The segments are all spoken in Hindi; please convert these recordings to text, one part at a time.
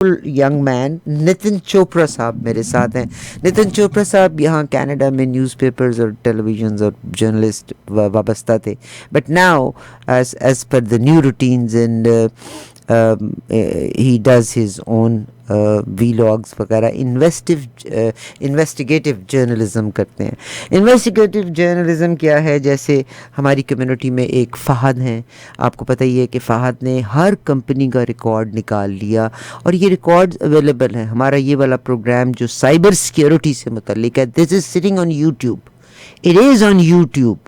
यंग मैन नितिन चोपड़ा साहब मेरे साथ हैं। नितिन चोपड़ा साहब यहाँ कनाडा में न्यूज़पेपर्स और टेलीविजन और जर्नलिस्ट वाबस्ता थे, but now as per the new routines and he does his own vlogs वगैरह इन्वेस्टिगेटिव जर्नलिज्म करते हैं। इन्वेस्टिगेटिव जर्नलिज्म क्या है? जैसे हमारी कम्युनिटी में एक फ़हद हैं, आपको पता ही है कि फ़हद ने हर कंपनी का रिकॉर्ड निकाल लिया और ये रिकॉर्ड अवेलेबल है। हमारा ये वाला प्रोग्राम जो साइबर सिक्योरिटी से मुतल्लिक है, this is sitting on YouTube, it is on YouTube.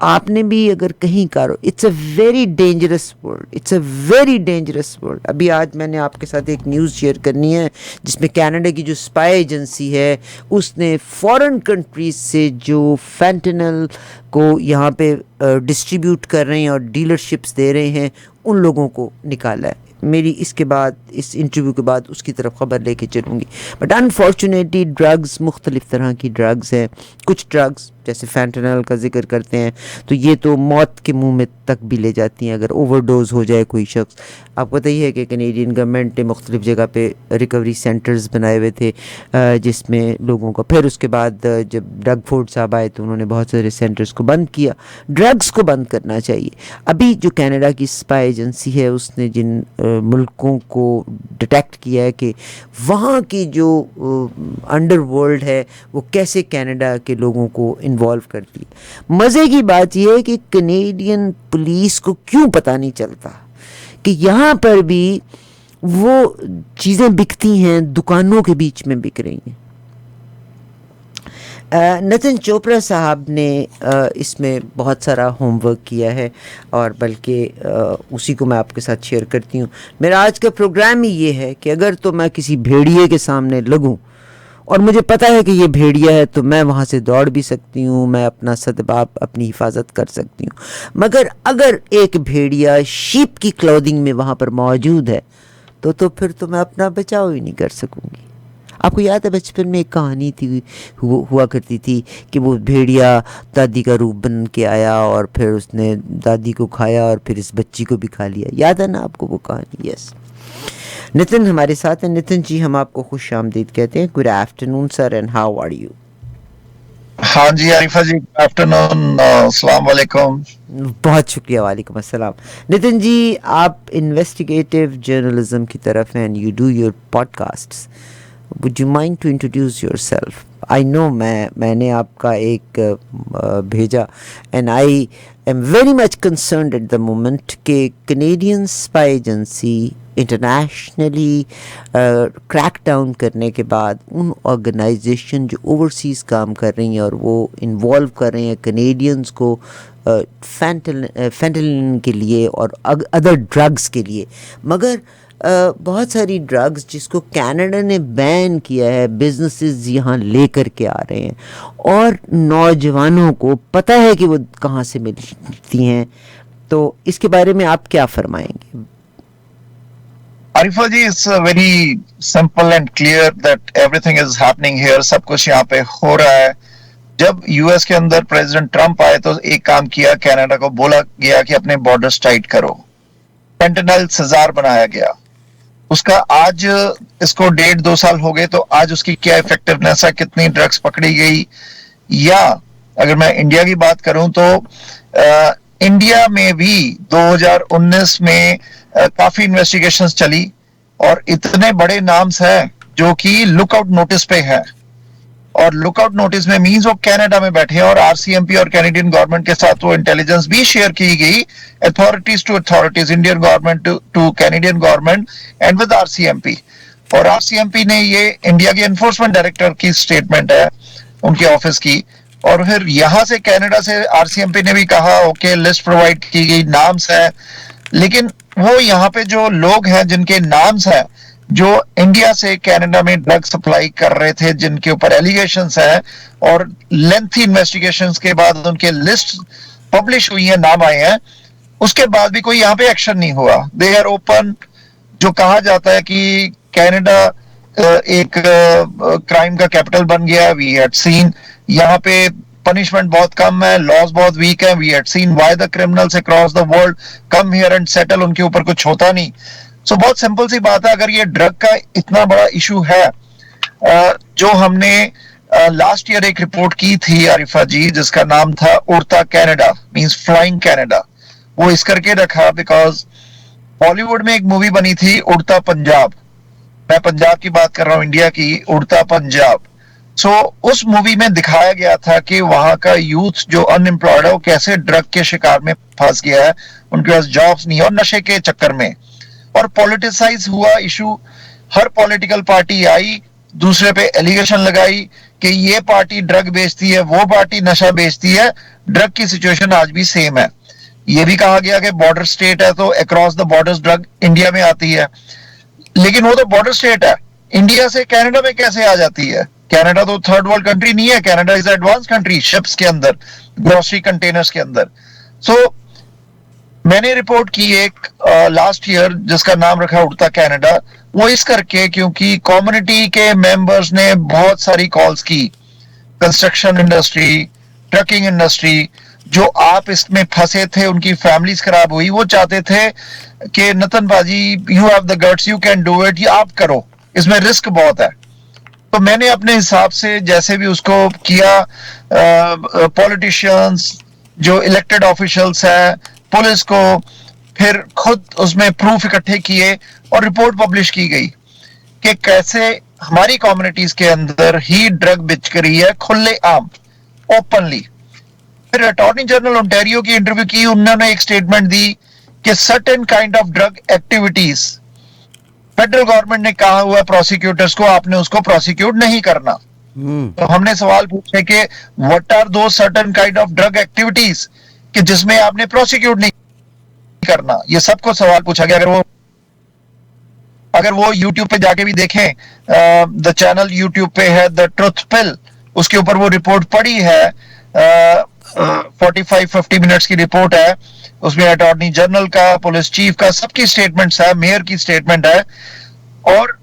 आपने भी अगर कहीं करो, it's a very dangerous world, it's a very dangerous world. अभी आज मैंने आपके साथ एक न्यूज़ शेयर करनी है जिसमें कनाडा की जो स्पाई एजेंसी है उसने फॉरेन कंट्रीज से जो फैंटेनल को यहाँ पे डिस्ट्रीब्यूट कर रहे हैं और डीलरशिप्स दे रहे हैं उन लोगों को निकाला है। मेरी इसके बाद, इस इंटरव्यू के बाद उसकी तरफ ख़बर लेके चलूँगी। बट अनफॉर्चुनेटली ड्रग्स, मुख्तलिफ़ तरह की ड्रग्स हैं। कुछ ड्रग्स जैसे फैंटेनल का जिक्र करते हैं तो ये तो मौत के मुंह में तक भी ले जाती हैं अगर ओवरडोज हो जाए कोई शख्स। आपको पता ही है कि कैनेडियन गवर्नमेंट ने मुख्तलिफ़ जगह पे रिकवरी सेंटर्स बनाए हुए थे जिसमें लोगों को, फिर उसके बाद जब डग फोर्ड साहब आए तो उन्होंने बहुत सारे सेंटर्स को बंद किया। ड्रग्स को बंद करना चाहिए। अभी जो कनाडा की स्पाई एजेंसी है उसने जिन मुल्कों को डिटेक्ट किया है कि वहाँ की जो अंडरवर्ल्ड है वो कैसे कनाडा के लोगों को इन्वॉल्व करती है। मज़े की बात यह है कि कनेडियन पुलिस को क्यों पता नहीं चलता कि यहाँ पर भी वो चीज़ें बिकती हैं, दुकानों के बीच में बिक रही हैं। नितिन चोपड़ा साहब ने इसमें बहुत सारा होमवर्क किया है और बल्कि उसी को मैं आपके साथ शेयर करती हूँ। मेरा आज का प्रोग्राम ही ये है कि अगर तो मैं किसी भेड़िए के सामने लगूँ और मुझे पता है कि ये भेड़िया है तो मैं वहाँ से दौड़ भी सकती हूँ, मैं अपना सदबाब, अपनी हिफाजत कर सकती हूँ। मगर अगर एक भेड़िया शीप की क्लोथिंग में वहाँ पर मौजूद है तो फिर तो मैं अपना बचाव ही नहीं कर सकूँगी। आपको याद है बचपन में एक कहानी थी, हुआ करती थी कि वो भेड़िया दादी का रूप बन के आया और फिर उसने दादी को खाया और फिर इस बच्ची को भी खा लिया। याद है ना आपको वो कहानी? यस। नितिन हमारे साथ हैं। नितिन जी, हम आपको खुश आमदीद कहते हैं। Good afternoon sir, and how are you? हाँ जी आरिफा जी, गुड आफ्टरनून, अस्सलाम वालेकुम। बहुत शुक्रिया, वालेकुम अस्सलाम। नितिन जी, आप इन्वेस्टिगेटिव जर्नलिज्म की तरफ हैं, you do your podcasts. Would you mind to introduce yourself? I know मैंने आपका एक भेजा and I am very much concerned at the moment कि Canadian spy agency internationally crack down करने के बाद उन ऑर्गेनाइजेशन जो ओवरसीज़ काम कर रही हैं और वो इन्वॉल्व कर रहे हैं कैनेडियंस को फैंटेनिल के लिए और अदर ड्रग्स के लिए। मगर बहुत सारी ड्रग्स जिसको कनाडा ने बैन किया है, बिजनेसेस यहाँ लेकर के आ रहे हैं और नौजवानों को पता है कि वो कहाँ से मिलती हैं। तो इसके बारे में आप क्या फरमाएंगे? Arifa ji, it's very simple and clear that everything is happening here. सब कुछ यहाँ पे हो रहा है। जब यूएस के अंदर प्रेसिडेंट ट्रंप आए तो एक काम किया, कनाडा को बोला गया कि अपने बॉर्डर्स टाइट करो। फेंटेनल सजार बनाया गया। उसका आज इसको 1.5-2 साल हो गए, तो आज उसकी क्या इफेक्टिवनेस है, कितनी ड्रग्स पकड़ी गई। या अगर मैं इंडिया की बात करूं तो इंडिया में भी 2019 में काफी इन्वेस्टिगेशंस चली और इतने बड़े नाम्स हैं जो कि लुकआउट नोटिस पे है। और लुकआउट नोटिस में मींस वो कनाडा में बैठे हैं और आरसीएमपी और कैनेडियन गवर्नमेंट के साथ वो इंटेलिजेंस भी शेयर की गई, authorities to authorities, Indian government to Canadian government and with RCMP. और आरसीएमपी ने, ये इंडिया के एनफोर्समेंट डायरेक्टर की स्टेटमेंट है उनके ऑफिस की, और फिर यहां से कनाडा से आरसीएमपी ने भी कहा ओके, लिस्ट प्रोवाइड की गई, नाम्स है। लेकिन वो यहाँ पे जो लोग हैं जिनके नाम्स हैं, जो इंडिया से कनाडा में ड्रग सप्लाई कर रहे थे, जिनके ऊपर एलिगेशंस हैं और लेंथी इन्वेस्टिगेशंस के बाद उनके लिस्ट पब्लिश हुई है, नाम आए हैं, उसके बाद भी कोई यहाँ पे एक्शन नहीं हुआ। They are open. जो कहा जाता है कि कनाडा एक क्राइम का कैपिटल बन गया, वी हैड सीन यहाँ पे पनिशमेंट बहुत कम है, लॉज बहुत वीक है। We had seen why the criminals across the world come here and settle, उनके ऊपर कुछ होता नहीं। सो बहुत सिंपल सी बात है, अगर ये ड्रग का इतना बड़ा इशू है, जो हमने लास्ट ईयर एक रिपोर्ट की थी आरिफा जी, जिसका नाम था उड़ता कनाडा, मींस फ्लाइंग कनाडा, वो इस करके रखा बिकॉज बॉलीवुड में एक मूवी बनी थी उड़ता पंजाब, मैं पंजाब की बात कर रहा हूं, इंडिया की, उड़ता पंजाब। सो उस मूवी में दिखाया गया था कि वहां का यूथ जो अनएम्प्लॉयड है वो कैसे ड्रग के शिकार में फंस गया है, उनके पास जॉब्स नहीं है और नशे के चक्कर में, और पॉलिटिसाइज हुआ इशू। हर पॉलिटिकल पार्टी आई, दूसरे पे एलिगेशन लगाई कि ये पार्टी ड्रग बेचती है, वो पार्टी नशा बेचती है। ड्रग की सिचुएशन आज भी सेम है। ये भी कहा गया कि बॉर्डर स्टेट है तो across the borders drug India में आती है, लेकिन वो तो बॉर्डर स्टेट है, इंडिया से कनाडा में कैसे आ जाती है? कनाडा तो थर्ड वर्ल्ड कंट्री नहीं है, Canada is advance country, ships के अंदर, ग्रोसरी कंटेनर्स के अंदर। सो मैंने रिपोर्ट की एक लास्ट ईयर जिसका नाम रखा उड़ता कनाडा, वो इस करके क्योंकि कम्युनिटी के मेंबर्स ने बहुत सारी कॉल्स की, कंस्ट्रक्शन इंडस्ट्री, ट्रकिंग इंडस्ट्री, जो आप इसमें फंसे थे, उनकी फैमिलीज खराब हुई, वो चाहते थे कि नतन बाजी you have the guts, you can do it, ये आप करो, इसमें रिस्क बहुत है। तो मैंने अपने हिसाब से जैसे भी उसको किया, पॉलिटिशियंस, जो इलेक्टेड ऑफिशियल्स है, पुलिस को, फिर खुद उसमें प्रूफ इकट्ठे किए और रिपोर्ट पब्लिश की गई कि कैसे हमारी कम्युनिटीज के अंदर ही ड्रग बिच रही है खुले आम, ओपनली। फिर अटॉर्नी जनरल ओंटारियो की इंटरव्यू की, उन्होंने एक स्टेटमेंट दी कि certain kind of drug activities federal government ने कहा हुआ प्रोसिक्यूटर्स को आपने उसको प्रोसिक्यूट नहीं करना। तो हमने सवाल पूछे कि व्हाट आर दो certain kind of drug activities कि जिसमें आपने प्रोसिक्यूट नहीं करना, ये सबको सवाल पूछा गया। अगर वो यूट्यूब पे जाके भी देखें, द चैनल यूट्यूब पे है द ट्रुथ पिल, उसके ऊपर वो रिपोर्ट पड़ी है, 45-50 मिनट्स की रिपोर्ट है, उसमें अटॉर्नी जनरल का, पुलिस चीफ का, सबकी स्टेटमेंट्स है, मेयर की स्टेटमेंट है। और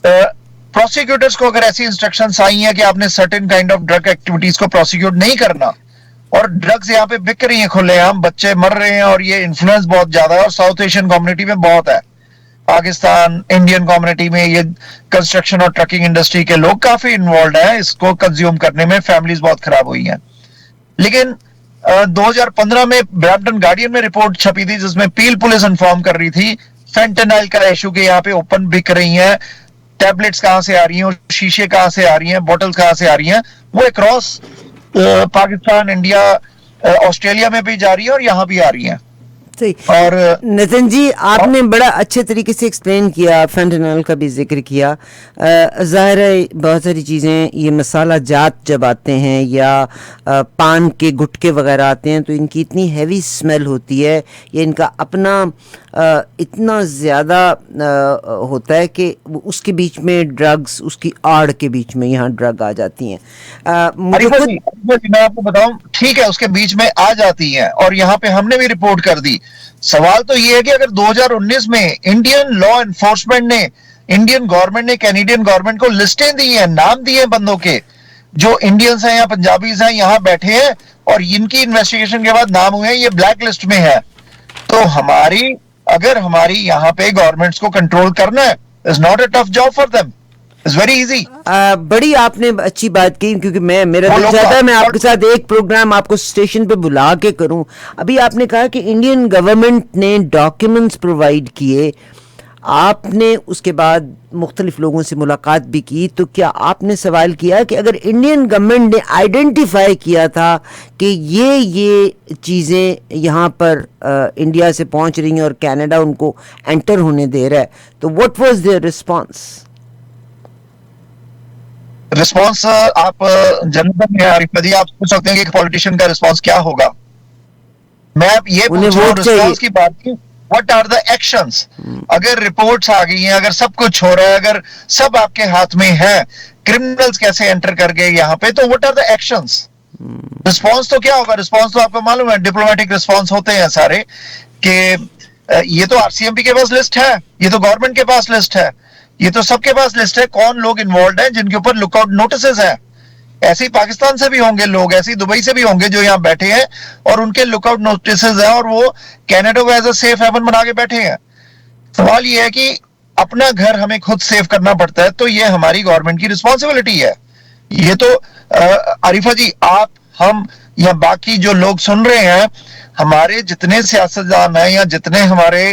प्रोसिक्यूटर्स को अगर ऐसी इंस्ट्रक्शंस आई हैं कि आपने certain kind of drug activities को प्रोसिक्यूट नहीं करना, और ड्रग्स यहाँ पे बिक रही हैं खुलेआम, बच्चे मर रहे हैं, और ये इन्फ्लुएंस बहुत ज्यादा है, और साउथ एशियन कम्युनिटी में बहुत है, पाकिस्तान, इंडियन कम्युनिटी में ये कंस्ट्रक्शन और ट्रकिंग इंडस्ट्री के लोग काफी इन्वॉल्व हैं, इसको कंज्यूम करने में फैमिलीज बहुत खराब हुई हैं। लेकिन 2015 में ब्रैम्पटन गार्डियन में रिपोर्ट छपी थी जिसमें पील पुलिस इन्फॉर्म कर रही थी फेंटेनाइल का इशू के यहाँ पे ओपन बिक रही हैं, टैबलेट्स कहां से आ रही हैं, और शीशे कहां से आ रही हैं, बोतल्स कहां से आ रही हैं, वो अक्रॉस पाकिस्तान, इंडिया, ऑस्ट्रेलिया में भी जा रही है और यहाँ भी आ रही हैं। सही। और नितिन जी, आपने बड़ा अच्छे तरीके से एक्सप्लेन किया, फेंटेनॉल का भी जिक्र किया। ज़ाहिर है बहुत सारी चीज़ें, ये मसाला जात जब आते हैं या पान के गुटके वगैरह आते हैं तो इनकी इतनी हैवी स्मेल होती है, या इनका अपना इतना ज़्यादा होता है कि उसके बीच में ड्रग्स, उसकी आड़ के बीच में यहाँ ड्रग आ जाती हैं। मैं आपको बताऊं, ठीक है, उसके बीच में आ जाती हैं और यहाँ पे हमने भी रिपोर्ट कर दी। सवाल तो ये है कि अगर 2019 में इंडियन लॉ एनफोर्समेंट ने, इंडियन गवर्नमेंट ने कैनेडियन गवर्नमेंट को लिस्टें दी हैं, नाम दिए हैं बंदों के जो इंडियंस हैं या पंजाबीज हैं, यहाँ बैठे हैं और इनकी इन्वेस्टिगेशन के बाद नाम हुए हैं, ये ब्लैक लिस्ट में है, तो अगर हमारी यहाँ पे गवर्नमेंट्स को कंट्रोल करना है, is not a tough job for them, it's very easy. बड़ी आपने अच्छी बात की, क्योंकि मेरा दिल चाहता है मैं आपके साथ एक प्रोग्राम आपको स्टेशन पे बुला के करूं। अभी आपने कहा कि इंडियन गवर्नमेंट ने डॉक्यूमेंट्स प्रोवाइड किए, आपने उसके बाद मुख्तलिफ लोगों से मुलाकात भी की, तो क्या आपने सवाल किया कि अगर इंडियन गवर्नमेंट ने आइडेंटिफाई किया था कि ये चीज़ें यहाँ पर इंडिया से पहुँच रही हैं और कनाडा उनको एंटर होने दे रहा है, तो what was their response? Response आप जनता में आप पूछ सकते हैं कि एक पॉलिटिशियन का रिस्पांस क्या होगा। मैं ये पूछ रहा हूं रिस्पांस की बात की, व्हाट आर द एक्शंस? अगर रिपोर्ट्स आ गई हैं, अगर सब कुछ हो रहा है, अगर सब आपके हाथ में है, क्रिमिनल्स कैसे एंटर कर गए यहाँ पे, तो what are the actions? Response तो क्या होगा? रिस्पांस तो आपको मालूम है, डिप्लोमेटिक रिस्पांस होते हैं सारे, कि ये तो आरसीएमपी के पास लिस्ट है, ये तो गवर्नमेंट के पास लिस्ट है, ये तो सबके पास लिस्ट है, कौन लोग इन्वॉल्व हैं, जिनके ऊपर लुकआउट नोटिसेस हैं। ऐसे ही पाकिस्तान से भी होंगे लोग, ऐसे ही दुबई से भी होंगे जो यहाँ बैठे हैं और उनके लुकआउट नोटिसेस हैं और वो कनाडा को एज अ सेफ हेवन बना के बैठे हैं। सवाल ये है कि अपना घर हमें खुद सेव करना पड़ता है, तो ये हमारी गवर्नमेंट की रिस्पॉन्सिबिलिटी है। ये तो आरिफा जी, आप, हम या बाकी जो लोग सुन रहे हैं, हमारे जितने सियासतदान हैं या जितने हमारे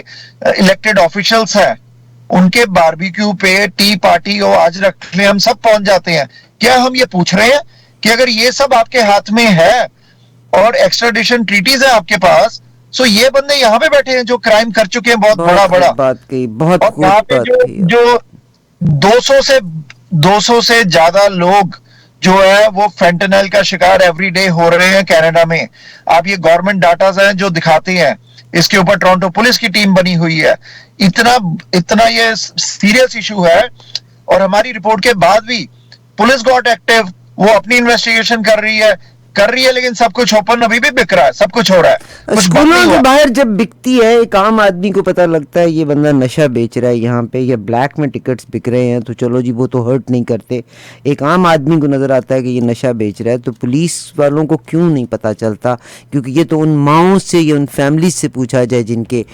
इलेक्टेड ऑफिशियल्स हैं, उनके बारबेक्यू पे टी पार्टी और आज रख ले हम सब पहुंच जाते हैं। क्या हम ये पूछ रहे हैं कि अगर ये सब आपके हाथ में है और एक्स्ट्राडिशन ट्रीटीज है आपके पास, सो ये बंदे यहाँ पे बैठे हैं जो क्राइम कर चुके हैं बहुत बड़ा बड़ा, बात कही, बहुत और यहाँ पे जो 200 से ज्यादा लोग जो है वो फेंटेनल का शिकार एवरीडे हो रहे हैं कनाडा में। आप ये गवर्नमेंट डाटाज हैं जो दिखाते हैं, इसके ऊपर टोरंटो पुलिस की टीम बनी हुई है। इतना इतना ये सीरियस इशू है, और हमारी रिपोर्ट के बाद भी पुलिस गॉट एक्टिव, वो अपनी इन्वेस्टिगेशन कर रही है, लेकिन सब कुछ ओपन अभी भी बिक रहा है, सब कुछ हो रहा है। स्कूलों के बाहर जब बिकती है, एक आम आदमी को पता लगता है ये बंदा नशा बेच रहा है यहाँ पे, या ब्लैक में टिकट्स बिक रहे हैं, तो चलो जी वो तो हर्ट नहीं करते। एक आम आदमी को नजर आता है कि ये नशा बेच रहा है, तो पुलिस वालों को क्यों नहीं पता चलता? क्योंकि ये तो उन माओं से या उन फैमिली से पूछा जाए जिनके।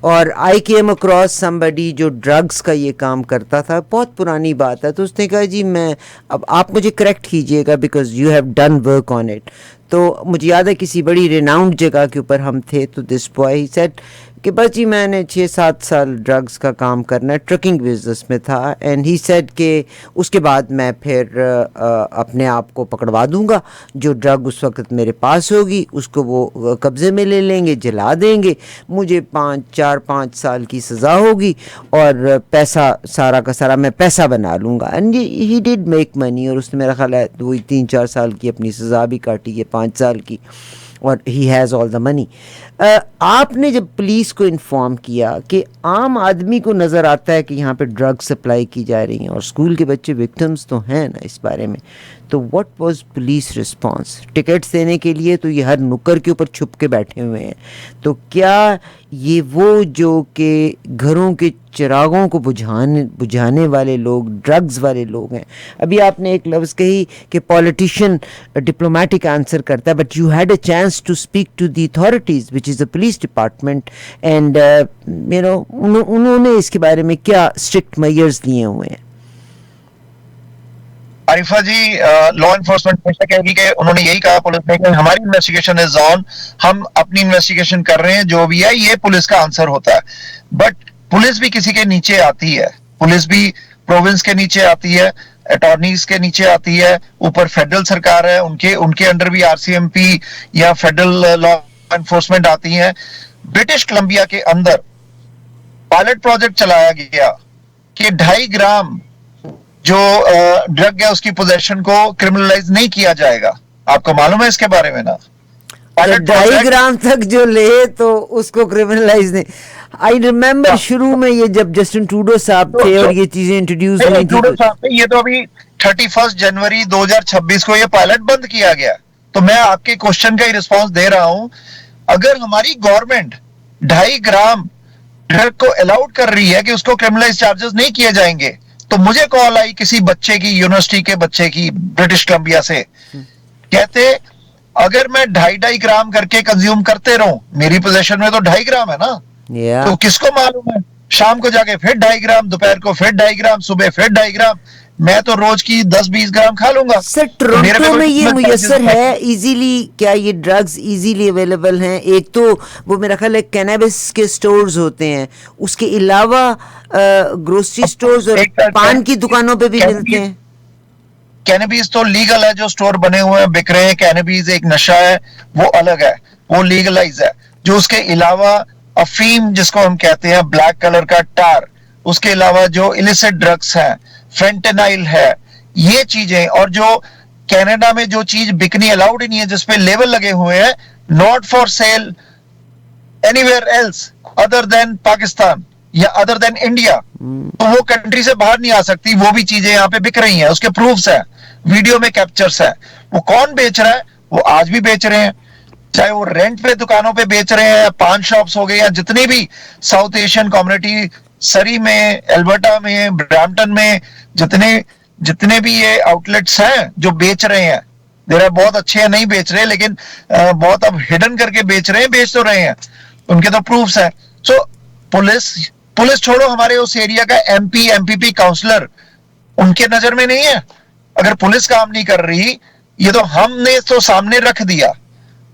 और आई केम अक्रॉस समबडी जो ड्रग्स का ये काम करता था, बहुत पुरानी बात है, तो उसने कहा जी मैं, अब आप मुझे करेक्ट कीजिएगा because you have done work on it. तो मुझे याद है किसी बड़ी रिनाउंड जगह के ऊपर हम थे, तो दिस बॉय ही सेड कि बस जी मैंने 6-7 साल ड्रग्स का काम करना है, ट्रकिंग बिजनेस में था, एंड ही सेड कि उसके बाद मैं फिर अपने आप को पकड़वा दूंगा, जो ड्रग उस वक्त मेरे पास होगी उसको वो कब्ज़े में ले लेंगे, जला देंगे, मुझे 4-5 साल की सज़ा होगी और पैसा सारा का सारा मैं पैसा बना लूँगा। And he did make money, और उसने मेरा ख्याल है वही 3-4 साल की अपनी सज़ा भी काटी है, 5 साल की, और he has all the money. आपने जब पुलिस को इन्फॉर्म किया कि आम आदमी को नज़र आता है कि यहाँ पे ड्रग सप्लाई की जा रही हैं और स्कूल के बच्चे विक्टिम्स तो हैं ना इस बारे में, तो what was police response? Tickets देने के लिए तो ये हर नुक्कड़ के ऊपर छुप के बैठे हुए हैं, तो क्या ये वो जो कि घरों के चिरागों को बुझाने वाले लोग, ड्रग्स वाले लोग हैं? अभी आपने एक लफ्ज़ कही कि पॉलिटिशियन डिप्लोमेटिक आंसर करता है, but you had a chance to speak to the authorities which is the police department, and you know उन्होंने इसके बारे में क्या स्ट्रिक्ट मेजर्स लिए हुए हैं? आरिफा जी, लॉ एनफोर्समेंट हमेशा कहेगी कि उन्होंने यही कहा पुलिस ने कि हमारी इन्वेस्टिगेशन इज ऑन, हम अपनी इन्वेस्टिगेशन कर रहे हैं, जो भी है ये पुलिस का आंसर होता है। बट पुलिस भी किसी के नीचे आती है, पुलिस भी प्रोविंस के नीचे आती है, अटॉर्नीज के नीचे आती है, ऊपर फेडरल सरकार है, उनके अंडर भी आरसीएमपी या फेडरल लॉ एनफोर्समेंट आती है। ब्रिटिश कोलंबिया के अंदर पायलट प्रोजेक्ट चलाया गया कि 2.5 ग्राम जो ड्रग है उसकी पोजेशन को क्रिमिनलाइज नहीं किया जाएगा। आपको मालूम है इसके बारे में ना? 2.5 ग्राम तक जो ले तो उसको क्रिमिनलाइज नहीं। आई रिमेम्बर शुरू में ये जब जस्टिन ट्रूडो साहब थे और ये चीजें इंट्रोड्यूस हुई थी, ये तो अभी 31 जनवरी 2026 को ये पायलट बंद किया गया। तो मैं आपके क्वेश्चन का ही रिस्पॉन्स दे रहा हूं, अगर हमारी गवर्नमेंट 2.5 ग्राम ड्रग को अलाउड कर रही है कि उसको क्रिमिनलाइज चार्जेस नहीं किए जाएंगे, तो मुझे कॉल आई किसी बच्चे की, यूनिवर्सिटी के बच्चे की, ब्रिटिश कोलंबिया से, कहते अगर मैं 2.5 ग्राम करके कंज्यूम करते रहूं, मेरी पोजीशन में तो 2.5 ग्राम है ना, तो किसको मालूम है, शाम को जाके फिर 2.5 ग्राम, दोपहर को फिर 2.5 ग्राम, सुबह फिर 2.5 ग्राम, मैं तो रोज की 10-20 ग्राम खा लूंगा। सर टोरंटो में ये मुयस्सर है इजीली? क्या ये ड्रग्स इजीली अवेलेबल हैं? एक तो वो मेरा ख्याल है कैनबिस के स्टोर्स होते हैं, उसके अलावा ग्रोसरी स्टोर्स और पान की दुकानों पे भी मिलते हैं। कैनबीज तो लीगल है, जो स्टोर बने हुए हैं बिक रहे हैं। कैनबीज एक नशा है, वो अलग है, वो लीगलाइज है। जो उसके अलावा अफीम जिसको हम कहते हैं, ब्लैक कलर का टार, उसके अलावा जो इलिसिट ड्रग्स हैं, फेंटेनाइल है, ये चीजें, और जो कनाडा में जो चीज बिकनी अलाउड ही नहीं है, जिसपे लेबल लगे हुए हैं not for sale anywhere else other than Pakistan या अदर देन इंडिया, तो वो कंट्री से बाहर नहीं आ सकती, वो भी चीजें यहाँ पे बिक रही हैं। उसके प्रूफ्स हैं, वीडियो में कैप्चर्स है। वो कौन बेच रहा है? वो आज भी बेच रहे हैं, चाहे वो रेंट पे दुकानों पे बेच रहे हैं, पान शॉप्स हो गए, या जितनी भी साउथ एशियन कम्युनिटी, सरी में, एल्बर्टा में, ब्रैम्पटन में, जितने भी ये आउटलेट्स हैं जो बेच रहे हैं, देर बहुत अच्छे हैं, नहीं बेच रहे, लेकिन बहुत अब हिडन करके बेच रहे हैं, बेच तो रहे हैं, उनके तो प्रूफ्स हैं। सो पुलिस छोड़ो, हमारे उस एरिया का एमपी एमपीपी काउंसलर उनके नजर में नहीं है? अगर पुलिस काम नहीं कर रही, ये तो हमने तो सामने रख दिया,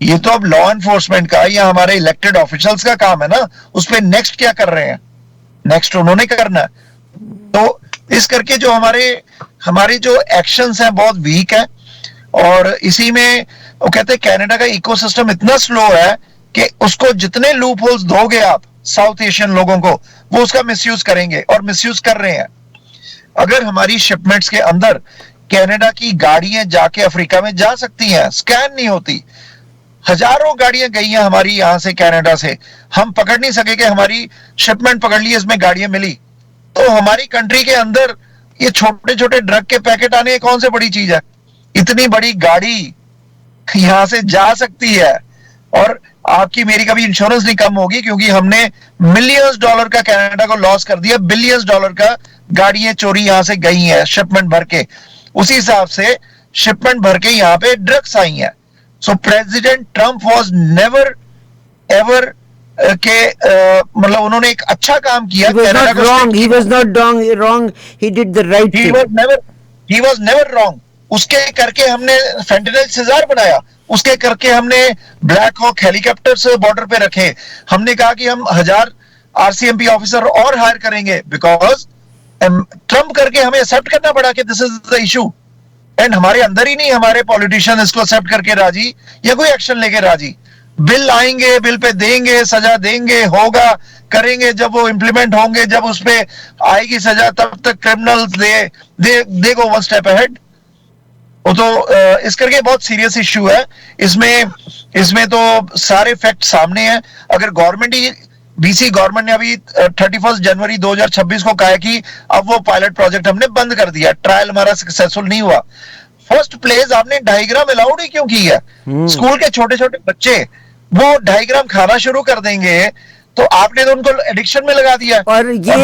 ये तो अब लॉ एनफोर्समेंट का या हमारे इलेक्टेड ऑफिशियल्स का काम है ना, उस पर नेक्स्ट क्या कर रहे हैं, नेक्स्ट उन्होंने करना है। तो इस करके जो हमारे जो एक्शंस हैं बहुत वीक है, और इसी में वो कहते हैं कनाडा का इकोसिस्टम इतना स्लो है कि उसको जितने लूप होल्स दोगे आप साउथ एशियन लोगों को, वो उसका मिसयूज करेंगे और मिसयूज कर रहे हैं। अगर हमारी शिपमेंट्स के अंदर कनाडा की गाड़ियां जाके अफ्रीका में जा सकती हैं, स्कैन नहीं होती, हजारों गाड़ियां गई हैं हमारी यहां से कनाडा से, हम पकड़ नहीं सके कि हमारी शिपमेंट पकड़ ली, इसमें गाड़ियां मिली। तो हमारी कंट्री के अंदर ये छोटे छोटे ड्रग के पैकेट आने कौन से बड़ी चीज है? इतनी बड़ी गाड़ी यहां से जा सकती है और आपकी मेरी कभी इंश्योरेंस नहीं कम होगी, क्योंकि हमने मिलियंस डॉलर का कनाडा को लॉस कर दिया, बिलियंस डॉलर का गाड़ियां चोरी यहां से गई हैं शिपमेंट भर के, उसी हिसाब से शिपमेंट भर के यहां पे ड्रग्स आई हैं। सो president Trump was never ever के मतलब उन्होंने एक अच्छा काम किया। He was not wrong. He was not wrong. He did the right thing. He was never wrong. उसके करके हमने फेंटेनल सीजर बनाया, उसके करके हमने ब्लैक हॉक हेलीकॉप्टर्स बॉर्डर पे रखे, हमने कहा कि हम 1000 आरसीएमपी ऑफिसर और हायर करेंगे, बिकॉज ट्रंप करके हमें एक्सेप्ट करना पड़ा कि this is the issue. And हमारे अंदर ही नहीं हमारे पॉलिटिशियन इसको एक्सेप्ट करके राजी या कोई एक्शन लेके राजी। बिल आएंगे, बिल पे देंगे, सजा देंगे, होगा, करेंगे, जब वो इंप्लीमेंट होंगे, जब उस पे आएगी सजा, तब तक क्रिमिनल्स दे गो वन स्टेप अहेड। वो तो इस करके बहुत सीरियस इश्यू है। इसमें तो सारे फैक्ट सामने हैं। अगर गवर्नमेंट ही बीसी गवर्नमेंट ने अभी 31 जनवरी 2026 को कहा है कि अब वो पायलट प्रोजेक्ट हमने बंद कर दिया, ट्रायल हमारा सक्सेसफुल नहीं हुआ। फर्स्ट प्लेस आपने डायग्राम अलाउड ही क्यों की है? स्कूल के छोटे छोटे बच्चे वो डायग्राम खाना शुरू कर देंगे, तो आपने तो उनको एडिक्शन में लगा दिया। और ये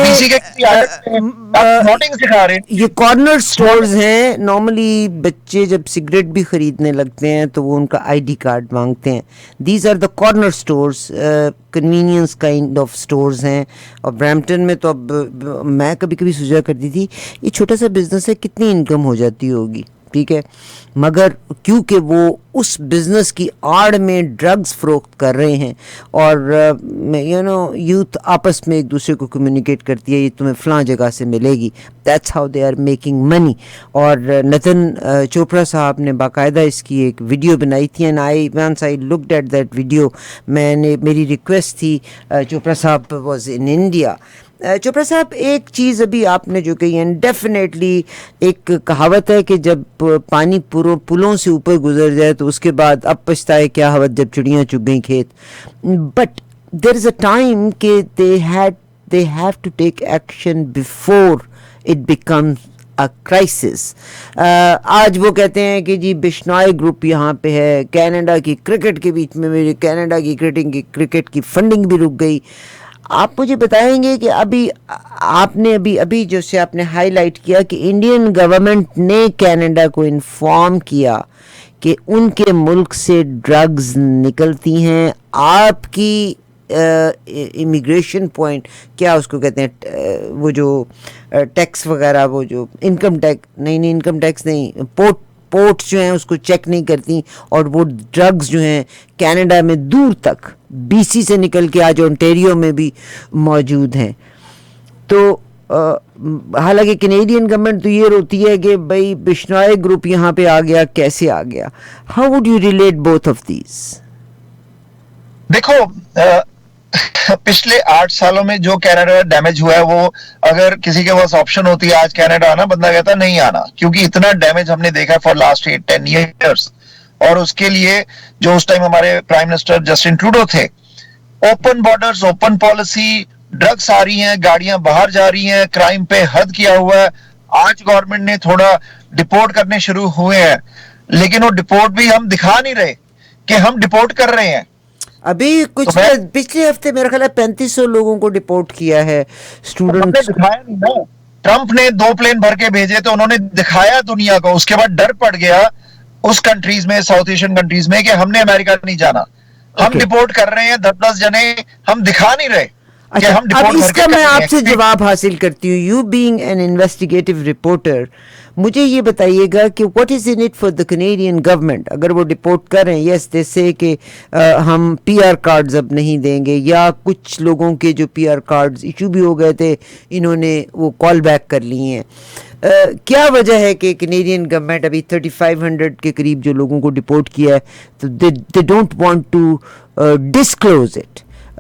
नोटिंग सिखा रहे हैं। ये कॉर्नर स्टोर्स हैं। नॉर्मली बच्चे जब सिगरेट भी खरीदने लगते हैं तो वो उनका आईडी कार्ड मांगते हैं। These are the corner stores, convenience kind of stores हैं। और ब्रैम्पटन में तो अब मैं कभी कभी सोचा करती थी ये छोटा सा बिजनेस है, कितनी इनकम हो जाती होगी, ठीक है, मगर क्योंकि वो उस बिज़नेस की आड़ में ड्रग्स फरोख्त कर रहे हैं और यूथ आपस में एक दूसरे को कम्युनिकेट करती है, ये तुम्हें फ़लाँ जगह से मिलेगी, that's how they are making money. और नितिन चोपड़ा साहब ने बाकायदा इसकी एक वीडियो बनाई थी, and once I looked at that video, मेरी रिक्वेस्ट थी, चोपड़ा साहब वाज इन इंडिया। चोपड़ा साहब, एक चीज़ अभी आपने जो कही है, डेफिनेटली एक कहावत है कि जब पानी पुलों से ऊपर गुजर जाए तो उसके बाद अब पछताए क्या हवत जब चिड़ियाँ चुग गई खेत। But there is a time कि they have to take action before it becomes a crisis. आज वो कहते हैं कि जी बिश्नोई ग्रुप यहाँ पे है, कनाडा की क्रिकेट के बीच में मेरी कनाडा की क्रिकेट की फंडिंग भी रुक गई। आप मुझे बताएंगे कि अभी जो से आपने हाईलाइट किया कि इंडियन गवर्नमेंट ने कनाडा को इन्फॉर्म किया कि उनके मुल्क से ड्रग्स निकलती हैं, आपकी इमिग्रेशन पॉइंट क्या उसको कहते हैं, वो जो टैक्स वगैरह, वो जो इनकम टैक्स नहीं, पोर्ट्स जो हैं उसको चेक नहीं करती, और वो ड्रग्स जो हैं कनाडा में दूर तक बीसी से निकल के आज ओंटारियो में भी मौजूद हैं। तो हालांकि कैनेडियन गवर्नमेंट तो ये रोती है कि भाई बिश्नोई ग्रुप यहाँ पे आ गया, कैसे आ गया? How would you relate both of these? देखो, पिछले 8 सालों में जो कनाडा डैमेज हुआ है, वो अगर किसी के पास ऑप्शन होती है आज कनाडा आना, बंदा कहता नहीं आना, क्योंकि इतना डैमेज हमने देखा फॉर लास्ट 8-10 ईयर्स। और उसके लिए जो उस टाइम हमारे प्राइम मिनिस्टर जस्टिन ट्रूडो थे, open borders, open policy, drugs आ रही हैं, गाड़ियां बाहर जा रही हैं, क्राइम पे हद किया हुआ है। आज गवर्नमेंट ने थोड़ा डिपोर्ट करने शुरू हुए हैं, लेकिन वो डिपोर्ट भी हम दिखा नहीं रहे कि हम डिपोर्ट कर रहे हैं। अभी कुछ पिछले हफ्ते मेरा ख्याल है 3500 लोगों को डिपोर्ट किया है स्टूडेंट्स। दिखाया नहीं ना, ट्रंप ने 2 प्लेन भर के भेजे तो उन्होंने दिखाया दुनिया को, उसके बाद डर पड़ गया उस कंट्रीज में, साउथ एशियन कंट्रीज में, कि हमने अमेरिका नहीं जाना, हम डिपोर्ट कर रहे हैं 10-10 जने, हम दिखा नहीं रहे। कि अच्छा, हम अब डिपोर्ट करके इसका मैं करेंगे। आपसे जवाब हासिल करती हूँ। You being an investigative reporter, मुझे ये बताइएगा कि what is in it for the Canadian government अगर वो डिपोर्ट कर रहे हैं। यस दे से कि हम पीआर कार्ड्स अब नहीं देंगे, या कुछ लोगों के जो पीआर कार्ड्स इशू भी हो गए थे इन्होंने वो कॉल बैक कर लिए हैं। क्या वजह है कि कनेडियन गवर्नमेंट अभी 3500 के करीब जो लोगों को डिपोर्ट किया है, तो they don't want to disclose it.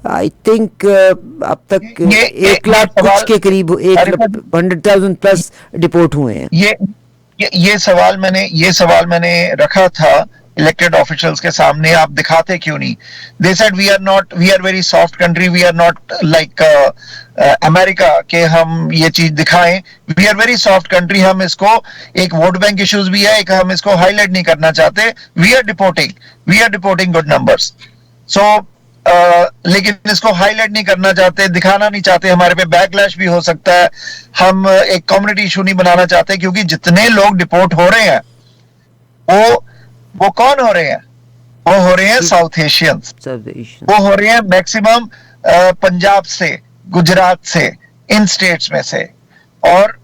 I think अब तक ये 1 लाख कुछ सवाल के करीब 1 अरे लाख 100,000 प्लस डिपोर्ट हुए हैं। ये सवाल मैंने रखा था इलेक्टेड ऑफिशियल्स के सामने, आप दिखाते क्यों नहीं? They said we are very soft country, we are not like America के हम ये चीज दिखाएं। We are very soft country, हम इसको एक वोट बैंक इश्यूज भी है, एक हम इसको हाईलाइट नहीं करना चाहते। We are deporting good numbers. So लेकिन इसको हाईलाइट नहीं करना चाहते, दिखाना नहीं चाहते, हमारे पे बैकलैश भी हो सकता है। हम एक कम्युनिटी इशू नहीं बनाना चाहते, क्योंकि जितने लोग डिपोर्ट हो रहे हैं वो कौन हो रहे हैं? वो हो रहे हैं साउथ एशियंस। वो हो रहे हैं मैक्सिमम पंजाब से, गुजरात से, इन स्टेट्स में से। और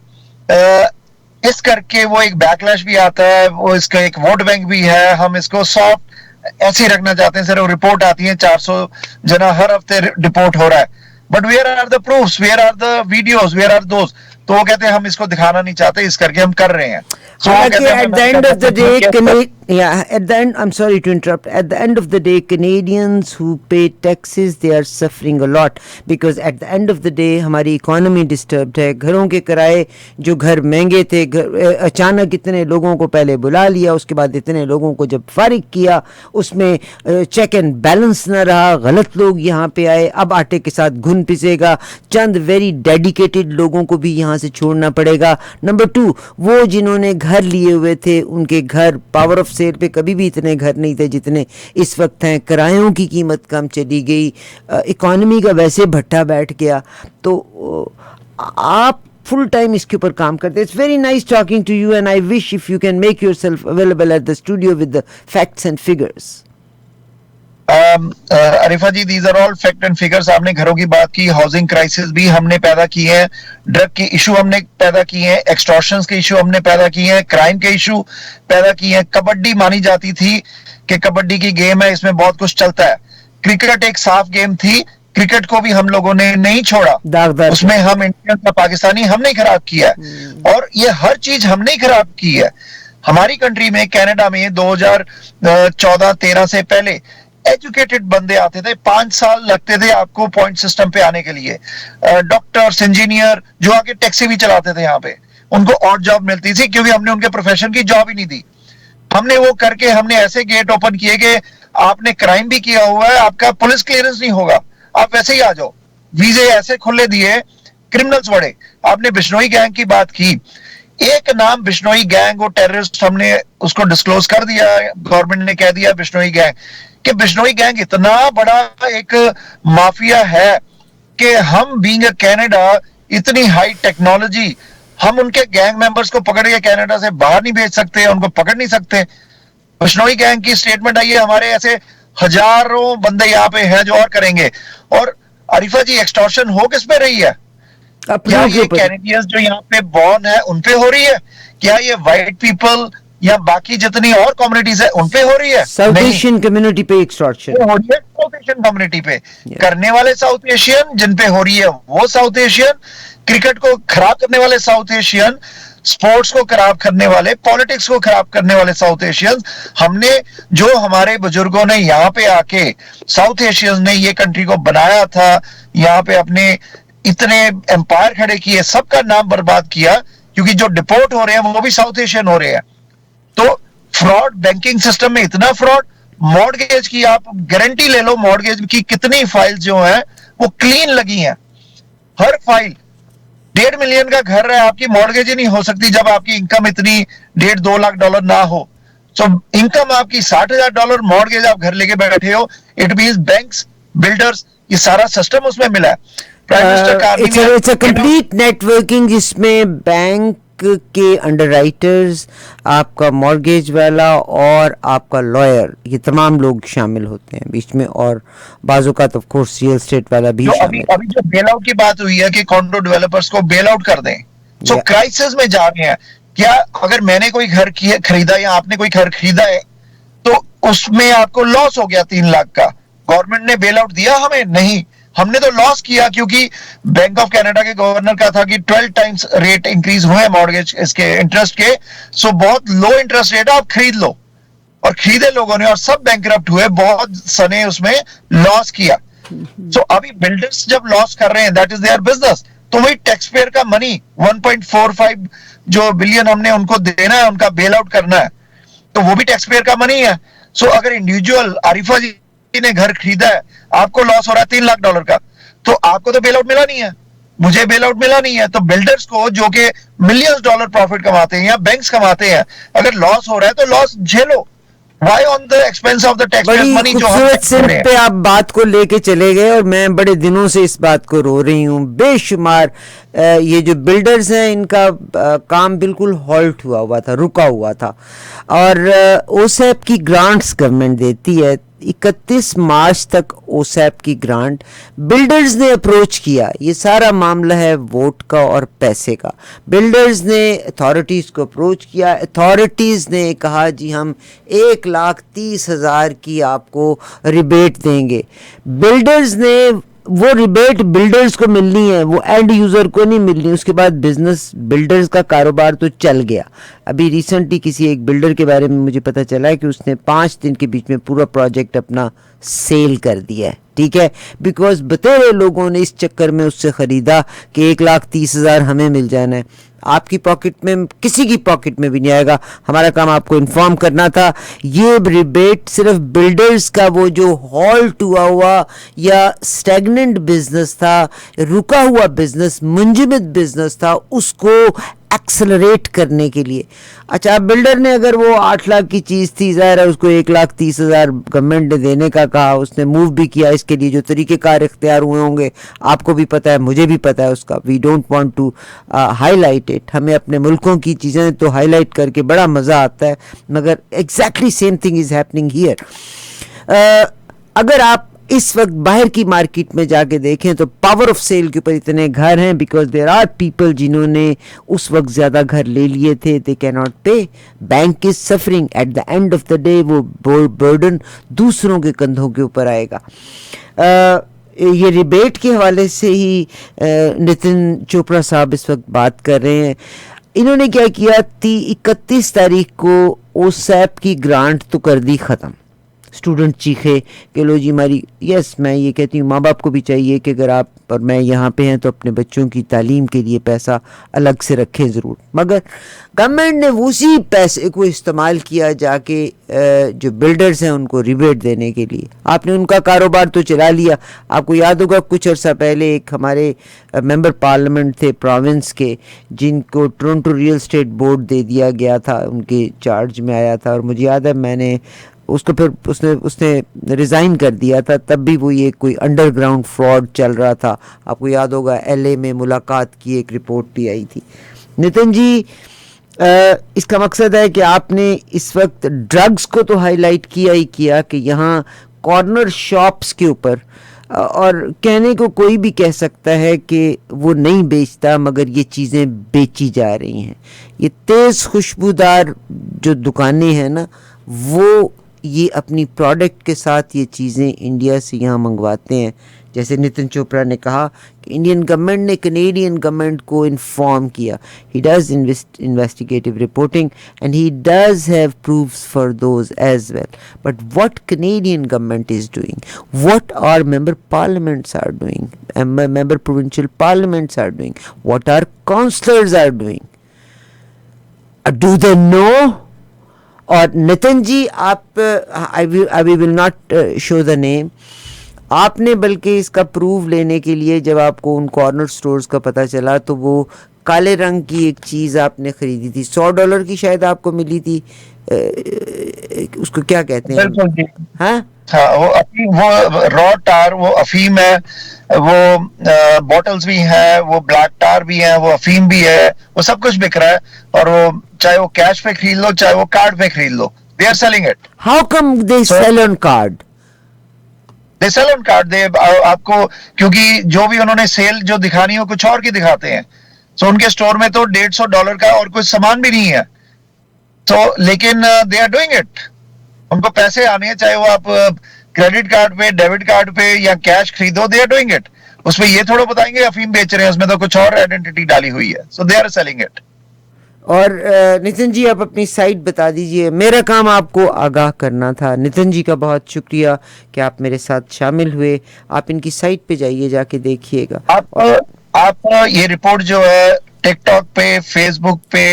इस करके वो एक बैकलैश भी आता है, वो इसका एक वोट बैंक भी है। हम इसको सॉफ्ट ऐसे ही रखना चाहते हैं। सिर्फ रिपोर्ट आती है 400 जना हर हफ्ते डिपोर्ट हो रहा है, but where are the proofs, where are the videos, where are those? तो वो कहते हैं हम इसको दिखाना नहीं चाहते, इस करके हम कर रहे हैं। So at the end of the day, at the end, I'm sorry to interrupt. At the end of the day, Canadians who pay taxes, they are suffering a lot because at the end of the day, हमारी economy disturbed है। घरों के किराए जो घर महंगे थे, अचानक इतने लोगों को पहले बुला लिया, उसके बाद इतने लोगों को जब फारिग किया, उसमें चेक एंड बैलेंस न रहा, गलत लोग यहाँ पे आए। अब आटे के साथ घुन पिसेगा, चंद वेरी डेडिकेटेड लोगों को भी यहाँ से छोड़ना पड़ेगा। नंबर 2, वो जिन्होंने घर लिए हुए थे, उनके घर पावर ऑफ सेल पे कभी भी इतने घर नहीं थे जितने इस वक्त हैं। किरायों की कीमत कम चली गई, इकोनॉमी का वैसे भट्टा बैठ गया। तो आप फुल टाइम इसके ऊपर काम करते हैं। It's very nice talking to you and I wish if you can make yourself available at the studio with the facts and figures. Arifa ji, these are all fact and figures. आपने घरों की बात की, हाउसिंग क्राइसिस भी हमने पैदा की है, ड्रग के इशू हमने पैदा किए हैं, एक्सटॉर्शंस के इशू हमने पैदा किए हैं, क्राइम के इशू पैदा किए हैं। कबड्डी मानी जाती थी कि कबड्डी की गेम है, इसमें बहुत कुछ चलता है। क्रिकेट एक साफ गेम थी, क्रिकेट को भी हम लोगों ने नहीं छोड़ा, उसमें हम इंडियन या पाकिस्तानी हमने खराब किया है। और ये हर चीज हमने खराब की है। हमारी कंट्री में, कनाडा में 2014-13 से पहले एजुकेटेड बंदे आते थे, 5 साल लगते थे आपको पॉइंट सिस्टम पे आने के लिए। डॉक्टर्स, इंजीनियर जो आके टैक्सी भी चलाते थे यहाँ पे, उनको और जॉब मिलती थी क्योंकि हमने उनके प्रोफेशन की जॉब ही नहीं दी। हमने वो करके हमने ऐसे गेट ओपन किए कि आपने क्राइम भी किया हुआ है, आपका पुलिस क्लियरेंस नहीं होगा, आप वैसे ही आ जाओ। वीजे ऐसे खुले दिए, क्रिमिनल्स बढ़े। आपने बिश्नोई गैंग की बात की, एक नाम बिश्नोई गैंग, वो टेररिस्ट, हमने उसको डिस्क्लोज कर दिया, गवर्नमेंट ने कह दिया बिश्नोई गैंग, कि बिश्नोई गैंग इतना बड़ा एक माफिया है कि हम बीइंग अ कनाडा, इतनी हाई टेक्नोलॉजी, हम उनके गैंग मेंबर्स को पकड़ के कनाडा से बाहर नहीं भेज सकते, उनको पकड़ नहीं सकते। बिश्नोई गैंग की स्टेटमेंट आई है, हमारे ऐसे हजारों बंदे यहाँ पे हैं जो और करेंगे। और अरिफा जी, एक्सटॉर्शन हो किस पे रही है? क्या ये कैनेडियंस जो यहाँ पे बॉर्न है उन पे हो रही है? क्या ये व्हाइट पीपल या बाकी जितनी और कम्युनिटीज है उन पे हो रही है? साउथ एशियन कम्युनिटी पे एक्सटॉर्शन हो रही है, साउथ एशियन कम्युनिटी पे करने वाले साउथ एशियन, जिन पे हो रही है वो साउथ एशियन, क्रिकेट को खराब करने वाले साउथ एशियन, स्पोर्ट्स को खराब करने वाले, पॉलिटिक्स को खराब करने वाले साउथ एशियंस। हमने जो हमारे बुजुर्गों ने यहाँ पे आके, साउथ एशियंस ने ये कंट्री को बनाया था, यहाँ पे अपने इतने एम्पायर खड़े किए, सबका नाम बर्बाद किया, क्योंकि जो डिपोर्ट हो रहे हैं वो भी साउथ एशियन हो रहे हैं। तो फ्रॉड, बैंकिंग सिस्टम में इतना फ्रॉड, मॉर्गेज की आप गारंटी ले लो, मॉर्गेज की कितनी फाइल्स जो हैं वो क्लीन लगी हैं। हर फाइल, 1.5 मिलियन का घर है, आपकी मॉर्गेज ही नहीं हो सकती जब आपकी इनकम इतनी $1.5-2 लाख ना हो। सो इनकम आपकी $60,000, मॉर्गेज आप घर लेके बैठे हो, इट मींस बैंक्स, बिल्डर्स, ये सारा सिस्टम उसमें मिला है। इट्स अ कंप्लीट नेटवर्किंग जिसमें बैंक के अंडरराइटर्स, आपका मॉर्गेज वाला और आपका लॉयर, ये तमाम लोग शामिल होते हैं बीच में, और बाजू का तो ऑफ कोर्स रियल एस्टेट वाला भी जो अभी शामिल अभी जो बेल आउट की बात हुई है कि कॉन्डो डेवलपर्स को बेल आउट कर दें, सो है। क्राइसिस में जा रहे हैं। क्या अगर मैंने कोई घर खरीदा या आपने कोई घर खरीदा है तो उसमें आपको लॉस हो गया 3 लाख का, गवर्नमेंट ने बेल आउट दिया हमें? नहीं, हमने तो लॉस किया, क्योंकि बैंक ऑफ कनाडा के गवर्नर का था कि 12 टाइम्स रेट इंक्रीज हुए मॉर्गेज इसके इंटरेस्ट के, सो बहुत लो इंटरेस्ट रेट है, आप खरीद लो। और खरीदे लोगों ने और सब बैंकरप्ट हुए, बहुत सने उसमें लॉस किया। सो अभी बिल्डर्स जब लॉस कर रहे हैं, दैट इज देयर बिजनेस, तो वही टैक्स पेयर का मनी 1.45 जो बिलियन हमने उनको देना है, उनका बेल आउट करना है, तो वो भी टैक्स पेयर का मनी है। सो अगर इंडिविजुअल आरिफा जी ने घर खरीदा है, आपको लॉस हो रहा है $3 लाख का, तो आपको तो बेल आउट मिला नहीं है, मुझे बेल आउट मिला नहीं है। तो बिल्डर्स को जो कि मिलियंस डॉलर प्रॉफिट कमाते हैं या बैंक्स कमाते हैं, अगर लॉस हो रहा है तो लॉस झेलो। Why on the expense of the taxpayers बड़ी money जो हम खूबसूरत tax कर रहे सिर हैं? पे आप बात को लेके चले गए, और मैं बड़े दिनों से इस बात को रो रही हूँ। बेशुमार ये जो बिल्डर्स हैं, इनका काम बिल्कुल हॉल्ट हुआ हुआ था, रुका हुआ था, और ओसैप की ग्रांट्स गवर्नमेंट देती है। 31 मार्च तक ओसैप की ग्रांट बिल्डर्स ने अप्रोच किया। ये सारा मामला है वोट का और पैसे का। बिल्डर्स ने अथॉरिटीज़ को अप्रोच किया, अथॉरिटीज़ ने कहा जी हम 1,30,000 की आपको रिबेट देंगे। बिल्डर्स ने वो रिबेट बिल्डर्स को मिलनी है, वो एंड यूज़र को नहीं मिलनी। उसके बाद बिजनेस बिल्डर्स का कारोबार तो चल गया। अभी रिसेंटली किसी एक बिल्डर के बारे में मुझे पता चला है कि उसने 5 दिन के बीच में पूरा प्रोजेक्ट अपना सेल कर दिया है, ठीक है, बिकॉज बतेरे लोगों ने इस चक्कर में उससे ख़रीदा कि 1,30,000 हमें मिल जाना है। आपकी पॉकेट में, किसी की पॉकेट में भी नहीं आएगा। हमारा काम आपको इन्फॉर्म करना था। ये रिबेट सिर्फ बिल्डर्स का वो जो हॉल्ट हुआ या स्टैग्नेंट बिजनेस था, रुका हुआ बिजनेस, मुंजमद बिजनेस था, उसको एक्सेलरेट करने के लिए। अच्छा, बिल्डर ने अगर वो 8 लाख की चीज़ थी, ज़ाहिर है उसको 1,30,000 गवर्नमेंट ने देने का कहा, उसने मूव भी किया। इसके लिए जो तरीक़ेकार इख्तियार हुए होंगे आपको भी पता है, मुझे भी पता है उसका। We don't want to highlight it. हमें अपने मुल्कों की चीज़ें तो हाईलाइट करके बड़ा मज़ा आता है, मगर exactly same thing is happening here. अगर आप इस वक्त बाहर की मार्केट में जाके देखें तो पावर ऑफ सेल के ऊपर इतने घर हैं, बिकॉज देर आर पीपल जिन्होंने उस वक्त ज़्यादा घर ले लिए थे, दे कैन नॉट पे, bank is suffering. At the end of the day वो बर्डन दूसरों के कंधों के ऊपर आएगा। ये रिबेट के हवाले से ही नितिन चोपड़ा साहब इस वक्त बात कर रहे हैं। इन्होंने क्या किया, 31 तारीख को ओसैप की ग्रांट तो कर दी ख़त्म। स्टूडेंट चीखे कि लो जी हमारी, यस मैं ये कहती हूँ माँ बाप को भी चाहिए कि अगर आप और मैं यहाँ पे हैं तो अपने बच्चों की तालीम के लिए पैसा अलग से रखें ज़रूर, मगर गवर्नमेंट ने उसी पैसे को इस्तेमाल किया जाके जो बिल्डर्स हैं उनको रिबेट देने के लिए। आपने उनका कारोबार तो चला लिया। आपको याद होगा कुछ अर्सा पहले एक हमारे मेंबर पार्लियामेंट थे प्रोविंस के, जिनको टोरंटो रियल एस्टेट बोर्ड दे दिया गया था, उनके चार्ज में आया था, और मुझे याद है मैंने उसको फिर उसने रिज़ाइन कर दिया था। तब भी वो ये कोई अंडरग्राउंड फ्रॉड चल रहा था। आपको याद होगा एलए में मुलाकात की एक रिपोर्ट भी आई थी। नितिन जी, इसका मकसद है कि आपने इस वक्त ड्रग्स को तो हाईलाइट किया ही किया कि यहाँ कॉर्नर शॉप्स के ऊपर, और कहने को कोई भी कह सकता है कि वो नहीं बेचता, मगर ये चीज़ें बेची जा रही हैं। ये तेज़ खुशबूदार जो दुकानें हैं ना, वो ये अपनी प्रोडक्ट के साथ ये चीज़ें इंडिया से यहाँ मंगवाते हैं। जैसे नितिन चोपड़ा ने कहा कि इंडियन गवर्नमेंट ने कनेडियन गवर्नमेंट को इन्फॉर्म किया। He does investigative reporting and he does have proofs for those as well, but what Canadian government is doing, what our member parliaments are doing, member provincial parliaments are doing, what our councillors are doing, do they know? और नितिन जी, आप I will not show the name, आपने बल्कि इसका प्रूफ लेने के लिए जब आपको उन कॉर्नर स्टोर्स का पता चला तो वो काले रंग की एक चीज़ आपने ख़रीदी थी, $100 की शायद आपको मिली थी। उसको क्या कहते हैं? बिल्कुल जी, हाँ, हाँ, वो अफीम, वो रॉ टार, वो अफीम है, वो बॉटल्स भी हैं, वो ब्लैक टार भी है, वो अफीम भी है, वो सब कुछ बिक रहा है। और वो चाहे वो कैश पे खरीद लो चाहे वो कार्ड पे खरीद लो, they are selling it. How come they so sell on card? They sell on card, they आपको, क्योंकि जो भी उन्होंने सेल जो दिखानी हो कुछ और की दिखाते हैं। सो उनके स्टोर में तो $150 का और कुछ सामान भी नहीं है। तो लेकिन दे आर डूइंग इट, उनको पैसे आने हैं, चाहे वो आप क्रेडिट कार्ड पे, डेबिट कार्ड पे या कैश खरीदो, दे आर डूइंग इट। उसमें ये थोड़ा बताएंगे अफीम बेच रहे हैं, उसमें तो कुछ और आइडेंटिटी डाली हुई है। सो दे आर सेलिंग इट। और नितिन जी आप अपनी साइट बता दीजिए, मेरा काम आपको आगाह करना था। नितिन जी का बहुत शुक्रिया कि आप मेरे साथ शामिल हुए। आप इनकी साइट पे जाइए, जाके देखिएगा। आप ये रिपोर्ट जो है टिकटॉक पे, फेसबुक पे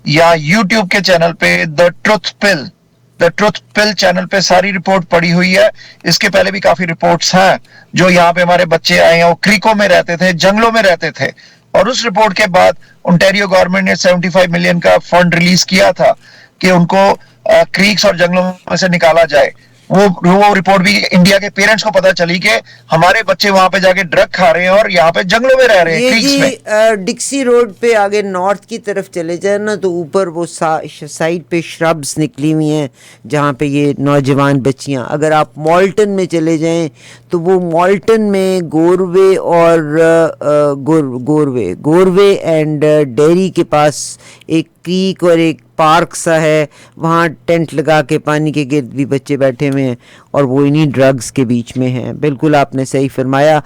या यूट्यूब के चैनल पे द ट्रुथ पिल चैनल पे सारी रिपोर्ट पड़ी हुई है। इसके पहले भी काफी रिपोर्ट्स हैं जो यहाँ पे हमारे बच्चे आए हैं, वो क्रीकों में रहते थे, जंगलों में रहते थे, और उस रिपोर्ट के बाद ओंटारियो गवर्नमेंट ने 75 मिलियन का फंड रिलीज किया था कि उनको क्रीक्स और जंगलों में से निकाला जाए। वो रिपोर्ट भी इंडिया के पेरेंट्स को पता चली कि हमारे बच्चे वहां पे जाके ड्रग खा रहे हैं और यहाँ पे जंगलों में रह रहे हैं, ये क्रीक्स जी में। डिक्सी रोड पे आगे नॉर्थ की तरफ चले जाए ना, तो ऊपर वो साइड पे श्रब्स निकली हुई हैं जहाँ पे ये नौजवान बच्चियाँ। अगर आप मॉल्टन में चले जाएं तो वो मॉल्टन में गोरवे और गोरवे एंड डेयरी के पास एक क्रीक और एक पार्क सा है, वहाँ टेंट लगा के पानी के गिर्द भी बच्चे बैठे हुए हैं और वो इन्हीं ड्रग्स के बीच में हैं। बिल्कुल आपने सही फरमाया।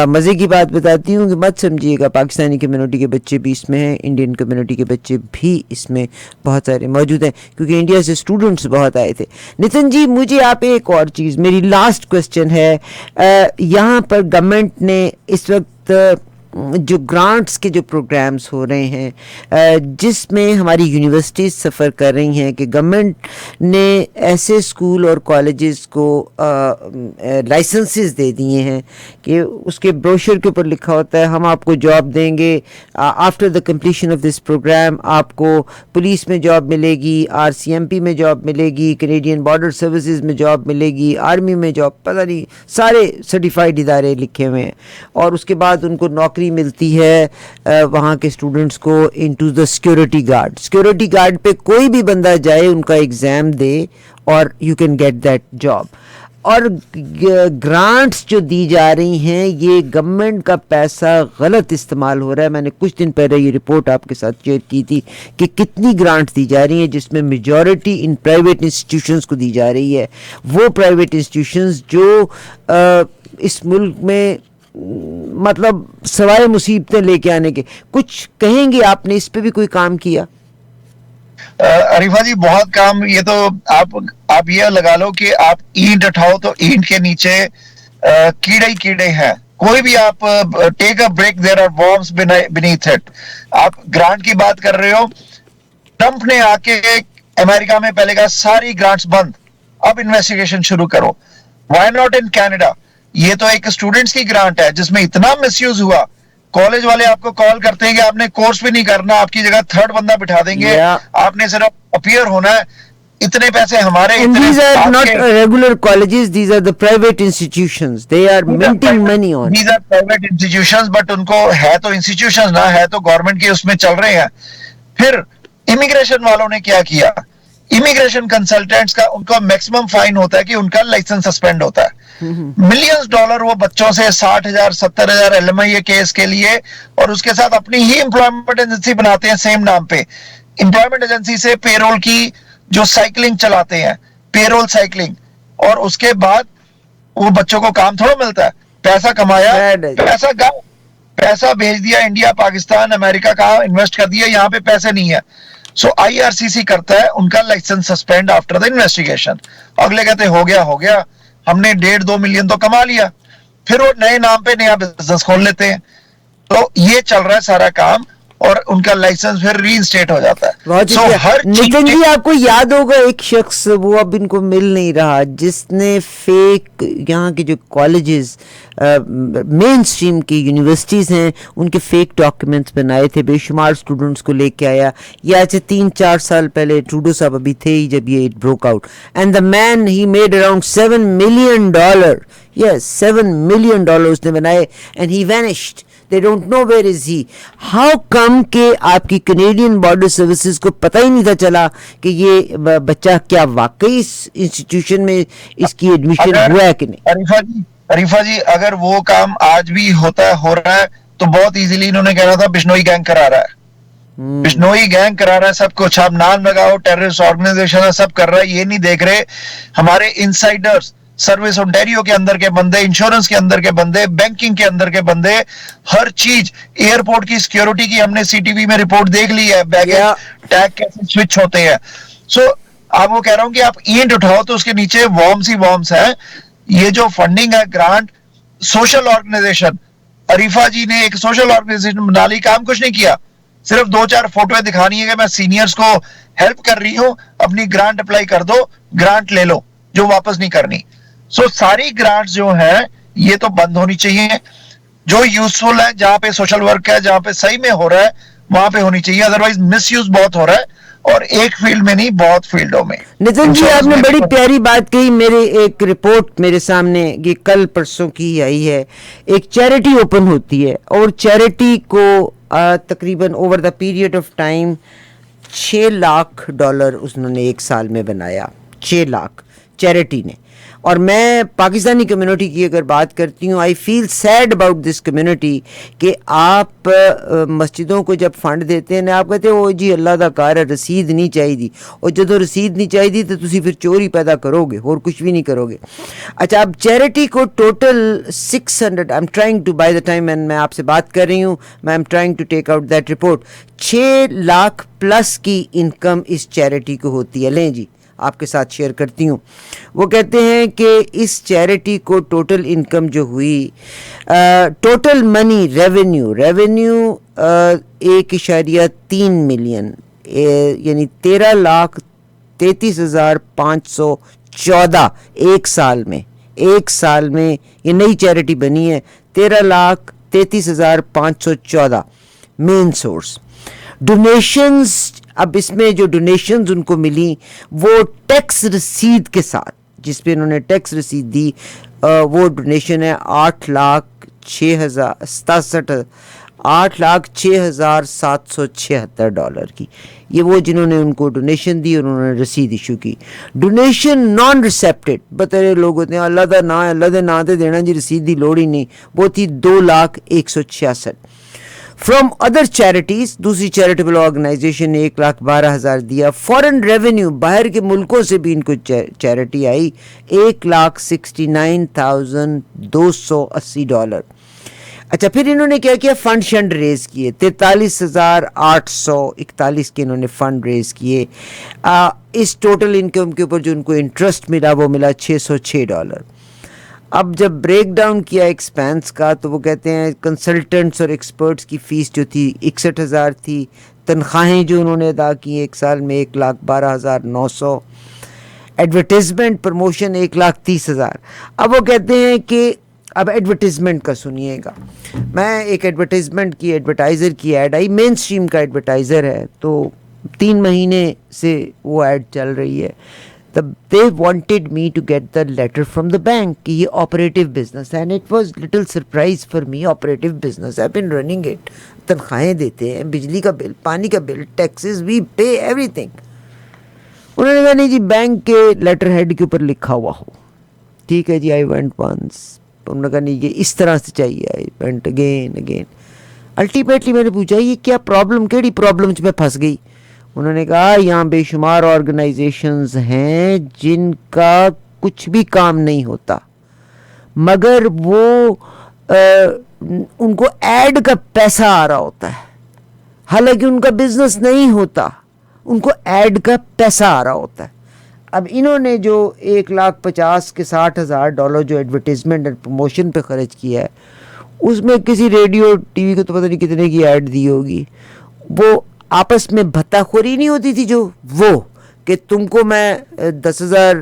मज़े की बात बताती हूँ कि मत समझिएगा, पाकिस्तानी कम्युनिटी के बच्चे भी इसमें हैं, इंडियन कम्युनिटी के बच्चे भी इसमें बहुत सारे मौजूद हैं, क्योंकि इंडिया से स्टूडेंट्स बहुत आए थे। नितिन जी मुझे आप एक और चीज़, मेरी लास्ट क्वेश्चन है, यहाँ पर गवर्नमेंट ने इस वक्त जो ग्रांट्स के जो प्रोग्राम्स हो रहे हैं जिसमें हमारी यूनिवर्सिटीज़ सफ़र कर रही हैं कि गवर्नमेंट ने ऐसे स्कूल और कॉलेजेस को लाइसेंसेस दे दिए हैं कि उसके ब्रोशर के ऊपर लिखा होता है हम आपको जॉब देंगे, after the completion of this program आपको पुलिस में जॉब मिलेगी, RCMP में जॉब मिलेगी, कैनेडियन बॉर्डर सर्विसेज में जॉब मिलेगी, आर्मी में जॉब, पता नहीं सारे सर्टिफाइड इदारे लिखे हुए हैं। और उसके बाद उनको नौकरी मिलती है वहाँ के स्टूडेंट्स को इनटू द सिक्योरिटी गार्ड पे कोई भी बंदा जाए, उनका एग्ज़ाम दे और you can get that job. और ग्रांट्स जो दी जा रही हैं ये गवर्नमेंट का पैसा गलत इस्तेमाल हो रहा है। मैंने कुछ दिन पहले ये रिपोर्ट आपके साथ शेयर की थी कि कितनी ग्रांट्स दी जा रही हैं जिसमें मेजॉरिटी इन प्राइवेट इंस्टीट्यूशंस को दी जा रही है। वो प्राइवेट इंस्टीट्यूशंस जो इस मुल्क में मतलब सवाए मुसीबतें लेके आने के, कुछ कहेंगे? आपने इस पे भी कोई काम किया? अरीफा जी बहुत काम, ये तो आप ये लगा लो कि आप ईंट उठाओ तो ईंट के नीचे कीड़े ही कीड़े हैं। कोई भी आप take a break, there are worms beneath it. आप ग्रांट की बात कर रहे हो, ट्रंप ने आके अमेरिका में पहले कहा सारी ग्रांट्स बंद, अब इन्वेस्टिगेशन शुरू करो। Why not in Canada? ये तो एक स्टूडेंट्स की ग्रांट है जिसमें इतना मिसयूज हुआ, कॉलेज वाले आपको कॉल करते हैं कि आपने कोर्स भी नहीं करना, आपकी जगह थर्ड बंदा बिठा देंगे, आपने सिर्फ अपीयर होना है, इतने पैसे हमारे। These are not regular colleges, these are the private institutions, they are minting money on. These are private institutions, but उनको है तो institutions ना, है तो गवर्नमेंट के उसमें चल रहे हैं। फिर इमिग्रेशन वालों ने क्या किया, इमिग्रेशन कंसल्टेंट्स का उनका मैक्सिमम फाइन होता है कि उनका लाइसेंस सस्पेंड होता है। मिलियंस डॉलर वो बच्चों से 60,000 70,000 LMIA केस के लिए, और उसके साथ अपनी ही एम्प्लॉयमेंट एजेंसी बनाते हैं सेम नाम पे। एम्प्लॉयमेंट एजेंसी से पेरोल की जो साइकिलिंग चलाते हैं, पेरोल साइकिलिंग, और उसके बाद वो बच्चों को काम थोड़ा मिलता है, पैसा कमाया, पैसा भेज दिया इंडिया, पाकिस्तान, अमेरिका का इन्वेस्ट कर दिया, यहाँ पे पैसे नहीं है। सो IRCC करता है उनका licence suspend after the investigation. अगले कहते हो गया, हमने 1.5-2 मिलियन तो कमा लिया, फिर वो नए नाम पे नया बिजनेस खोल लेते हैं। तो ये चल रहा है सारा काम। और उनका लाइसेंस फिर रीइंस्टेट हो जाता है। बहुत सो हर नितिन जी, आपको याद होगा एक शख्स, वो अब इनको मिल नहीं रहा, जिसने फेक यहाँ के जो कॉलेजेस, मेन स्ट्रीम की यूनिवर्सिटीज़ हैं, उनके फेक डॉक्यूमेंट्स बनाए थे, बेशुमार स्टूडेंट्स को लेके आया। ये आज से 3-4 साल पहले, ट्रूडो साहब अभी थे ही जब ये broke out, and the man he made around $7 million, yes, $7 million उसने बनाए, and he vanished. They don't know where is he. How come कि आपकी कनेडियन बॉर्डर सर्विसेज को पता ही नहीं था चला कि ये बच्चा क्या वाकई इस इंस्टीट्यूशन में इसकी एडमिशन हुआ है कि नहीं। अरीफा जी, अगर वो काम आज भी हो रहा है तो बहुत इजीली इन्होंने कहना था बिश्नोई गैंग करा रहा है, बिश्नोई गैंग करा रहा है सब कुछ, आप नाम लगाओ, टेररिस्ट ऑर्गेनाइजेशन है, सब कर रहा है। ये नहीं देख रहे हमारे इनसाइडर्स, सर्विस ओंटारियो के अंदर के बंदे, इंश्योरेंस के अंदर के बंदे, बैंकिंग के अंदर के बंदे, हर चीज, एयरपोर्ट की सिक्योरिटी की हमने सीटीवी में रिपोर्ट देख ली है, बैगेज टैग कैसे स्विच होते हैं। सो आप वो कह रहा हूं कि आप ईंट उठाओ तो उसके नीचे वॉर्म्स ही वॉर्म्स है। ये जो फंडिंग है, ग्रांट, सोशल ऑर्गेनाइजेशन, अरीफा जी ने एक सोशल ऑर्गेनाइजेशन बना ली, काम कुछ नहीं किया, सिर्फ 2-4 फोटोएं दिखानी है कि मैं सीनियर्स को हेल्प कर रही हूं, अपनी ग्रांट अप्लाई कर दो, ग्रांट ले लो, जो वापस नहीं करनी। सो सारी ग्रांट्स जो है ये तो बंद होनी चाहिए, जो यूजफुल है, जहां पे सोशल वर्क है, जहां पे सही में हो रहा है वहां पे होनी चाहिए, अदरवाइज मिसयूज बहुत हो रहा है, और एक फील्ड में नहीं, बहुत फील्डों में। नितिन जी, आपने बड़ी प्यारी बात कही। मेरे एक रिपोर्ट मेरे सामने ये कल परसों की आई है, एक चैरिटी ओपन होती है और चैरिटी को तकरीबन over the period of time $6 lakh उसने एक साल में बनाया, 6 लाख चैरिटी ने। और मैं पाकिस्तानी कम्युनिटी की अगर बात करती हूँ, I feel sad about this community कि आप मस्जिदों को जब फंड देते हैं ना, आप कहते हो जी अल्लाह दा कार है, रसीद नहीं चाहिए, और जो रसीद नहीं चाहिए तो तुसी फिर चोरी पैदा करोगे और कुछ भी नहीं करोगे। अच्छा, अब चैरिटी को total 600, I am trying to, by the time मैं आपसे बात कर रही हूँ, मैं am trying to take out that report, 6 lakh plus की इनकम इस चैरिटी को होती है। लें जी, आपके साथ शेयर करती हूँ। वो कहते हैं कि इस चैरिटी को टोटल इनकम जो हुई, टोटल मनी रेवेन्यू 1.3 मिलियन, यानी 13,33,514 एक साल में ये नई चैरिटी बनी है। 13,33,514 मेन सोर्स। डोनेशंस, अब इसमें जो डोनेशंस उनको मिली वो टैक्स रसीद के साथ, जिस पे इन्होंने टैक्स रसीद दी, वो डोनेशन है $8,06,776 की। ये वो जिन्होंने उनको डोनेशन दी और उन्होंने रसीद इशू की। डोनेशन नॉन रिसेप्टेड, बतरे लोग होते हैं अल्लाह दा ना है, अल्लाह दे ना ते देना जी, रसीद की लोड़ ही नहीं, वो थी 2,01,66। फ्रॉम अदर चैरिटीज, दूसरी चैरिटेबल ऑर्गेनाइजेशन ने 1,12,000 दिया। फॉरेन रेवेन्यू, बाहर के मुल्कों से भी इनको चैरिटी आई, $1,69,280। अच्छा, फिर इन्होंने क्या किया, फंड शंड रेज किए, 43,841 के इन्होंने फंड रेज किए। इस टोटल इनकम के ऊपर जो उनको इंटरेस्ट मिला वो मिला $606। अब जब ब्रेक डाउन किया एक्सपेंस का, तो वो कहते हैं कंसल्टेंट्स और एक्सपर्ट्स की फ़ीस जो थी 61,000 थी। तनख्वाहें जो उन्होंने अदा की एक साल में 1,12,900। Advertisement promotion 1,30,000। अब वो कहते हैं कि अब एडवर्टीज़मेंट का सुनिएगा, मैं एक एडवर्टीज़मेंट की, एडवर्टाइज़र की ऐड आई, मेन स्ट्रीम का एडवर्टाइज़र है, तो 3 महीने से वो ऐड चल रही है। तब they wanted me to get the letter from the bank कि ये operative business है, and it was little surprise for me, operative business, I've been running it, तनख्वाहें देते हैं, बिजली का बिल, पानी का bill, taxes, we pay everything। उन्होंने कहा नहीं जी, बैंक के लेटर हेड के ऊपर लिखा हुआ हो। ठीक है जी, I went once, उन्होंने कहा नहीं ये इस तरह से चाहिए, I went again। अल्टीमेटली मैंने पूछा ये क्या प्रॉब्लम, केड़ी प्रॉब्लम में फंस गई। उन्होंने कहा यहाँ बेशुमार ऑर्गेनाइजेशंस हैं जिनका कुछ भी काम नहीं होता, मगर वो उनको ऐड का पैसा आ रहा होता है, हालांकि उनका बिजनेस नहीं होता, उनको ऐड का पैसा आ रहा होता है। अब इन्होंने जो 1,50,000 के $60,000 जो एडवर्टीजमेंट और प्रमोशन पे खर्च किया है, उसमें किसी रेडियो टीवी को तो पता नहीं कितने की ऐड दी होगी, वो आपस में भत्ताखोरी नहीं होती थी जो, वो कि तुमको मैं 10,000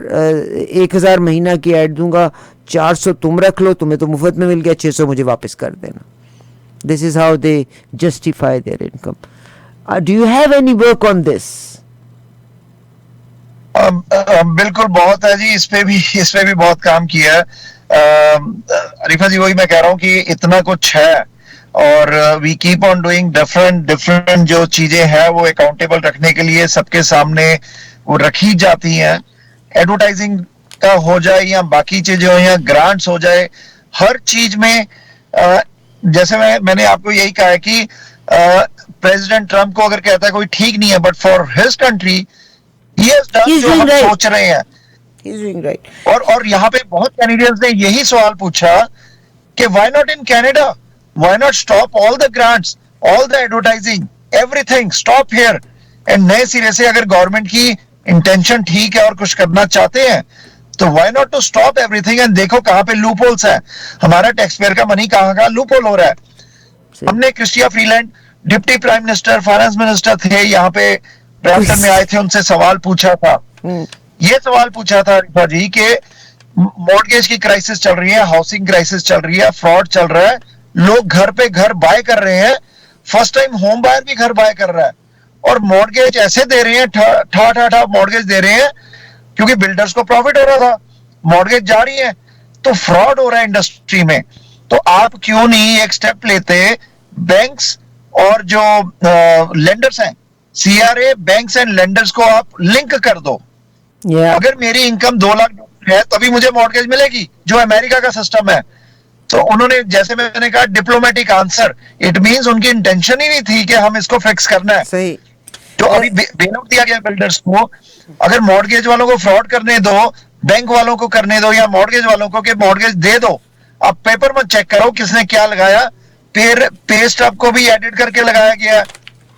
1,000 महीना की ऐड दूंगा, 400 तुम रख लो, तुम्हें तो मुफ्त में मिल गया, 600 मुझे वापस कर देना. This is how they justify there income. Do you have any work on this? बिल्कुल बहुत है जी, इस पे भी बहुत काम किया है. अरीफा जी, वही मैं कह रहा हूँ कि इतना कुछ है और we keep on doing different जो चीजें हैं वो अकाउंटेबल रखने के लिए सबके सामने वो रखी जाती हैं. एडवर्टाइजिंग का हो जाए या बाकी चीजें हो या ग्रांट्स हो जाए, हर चीज में जैसे मैंने आपको यही कहा है कि प्रेसिडेंट ट्रम्प को अगर कहता है कोई ठीक नहीं है, but for his country he has done जो हम सोच रहे हैं. He's doing right. और यहाँ पे बहुत कैनेडियंस ने यही सवाल पूछा कि why not in Canada, why not stop all the grants, all the advertising, everything stop here. And नए सिरे से अगर गवर्नमेंट की इंटेंशन ठीक है और कुछ करना चाहते हैं तो why not to stop everything. And देखो कहाँ पे लूप होल्स है, हमारा टैक्स पेयर का मनी कहाँ लूप होल हो रहा है. हमने Chrystia Freeland deputy prime minister, finance minister थे, यहाँ पे ब्रैम्पटन में आए थे, उनसे सवाल पूछा था. ये सवाल पूछा था रिफा जी कि मॉर्गेज की क्राइसिस चल रही है, हाउसिंग क्राइसिस चल रही है, फ्रॉड चल रहा है, लोग घर पे घर बाय कर रहे हैं, फर्स्ट टाइम होम बायर भी घर बाय कर रहा है और मॉर्गेज ऐसे दे रहे हैं, ठा मॉर्गेज दे रहे हैं क्योंकि बिल्डर्स को प्रॉफिट हो रहा था, मॉर्गेज जा रही है, तो फ्रॉड हो रहा है इंडस्ट्री में. तो आप क्यों नहीं एक स्टेप लेते, बैंक्स और जो लेंडर्स हैं, सीआरए, बैंक्स एंड लेंडर्स को आप लिंक कर दो. अगर मेरी इनकम 2 लाख है तभी मुझे मॉर्गेज मिलेगी, जो अमेरिका का सिस्टम है. तो उन्होंने, जैसे मैंने कहा, डिप्लोमेटिक आंसर, इट मींस उनकी इंटेंशन ही नहीं थी कि हम इसको फिक्स करना है. सही. तो अभी बेलआउट दिया गया बिल्डर्स को. अगर मॉर्गेज वालों को फ्रॉड करने दो, बैंक वालों को करने दो या मॉर्गेज वालों को कि मॉर्गेज दे दो, अब पेपर मत चेक करो किसने क्या लगाया, फिर पे स्टब को भी एडिट करके लगाया गया,